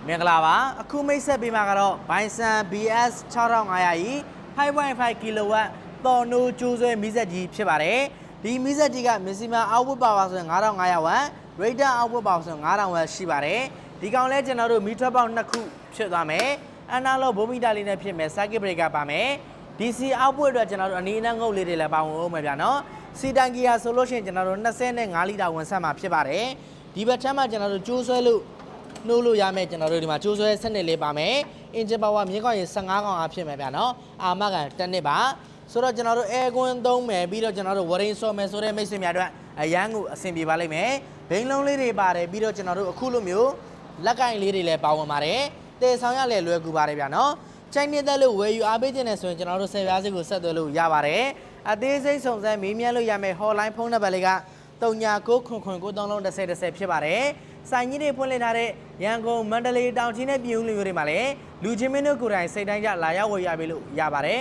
မင်္ဂလာပါအခုမိတ်ဆက်ပေးမှာကတော့ Bison BS 6500ကြီး 5.5 kW တော်နိုးကျိုးဆွဲမီးစက်ကြီးဖြစ်ပါတယ်ဒီမီးစက်ကြီးက maximum output power ဆိုရင်9500 watt rated output power ဆိုရင်9000 watt ရှိပါတယ်ဒီကောင်လဲကျွန်တော်တို့မီးထွက်ပေါက်2ခုဖြစ်သွားမယ် analog voltmeter လေးနဲ့ဖြစ်မယ် circuit breaker ပါမယ် DC output အတွက်ကျွန်တော်တို့အနည်းအငုတ်လေးတွေလည်းပါဝင်အောင်မယ်ဗျာနော်စီတန်ကီယာဆိုလို့ရှိရင်ကျွန်တော်တို့25လီတာဝင်ဆက်မှာဖြစ်ပါတယ်ဒီဘက်ထမ်းမှာကျွန်တော်တို့ကျိုးဆွဲလို့နှိုးလို့ရမယ်ကျွန်တော်တို့ဒီမှာကျိုးဆွဲစနစ်လေးပါမယ် engine power မြင်းကောင်းရင်15ကောင်အားဖြစ်မယ်ဗျာနော်အာမကန်တစ်နှစ်ပါဆိုတော့ကျွန်တော်တို့ air con သုံးမယ်ပြီးတော့ကျွန်တော်တို့ wiring ဆော့မယ်ဆိုတဲ့မိတ်ဆွေများအတွက်အရန်ကိုအဆင်ပြေပါလိမ့်မယ်ဘိန်းလုံးလေးတွေပါတယ်ပြီးတော့ကျွန်တော်တို့အခုလိုမျိုးလက်ကင်လေးတွေလည်းပါဝင်ပါတယ်တည်ဆောင်ရလည်းလွယ်ကူပါတယ်ဗျာနော်ချိုင်းနေတဲ့လို့ဝယ်ယူအားပေးခြင်းနဲ့ဆိုရင်ကျွန်တော်တို့10ပြားစီကိုဆက်သွယ်လို့ရပါတယ်အသေးစိတ်စုံစမ်းမေးမြန်းလို့ရမယ် hotline ဖုန်းနံပါတ်လေးက3999931010ဖြစ်ပါတယ်ဆိုင်ကြီးတွေဖွင့်လှစ်ထားတဲ့ရန်ကုန်မန္တလေးတောင်ကြီးနဲ့ပြည်ဦးလွင်မြို့တွေမှာလည်းလူချင်းမင်းတို့ကိုယ်တိုင်စိတ်တိုင်းကြလာရောက်ဝယ်ရပေးလို့ရပါတယ်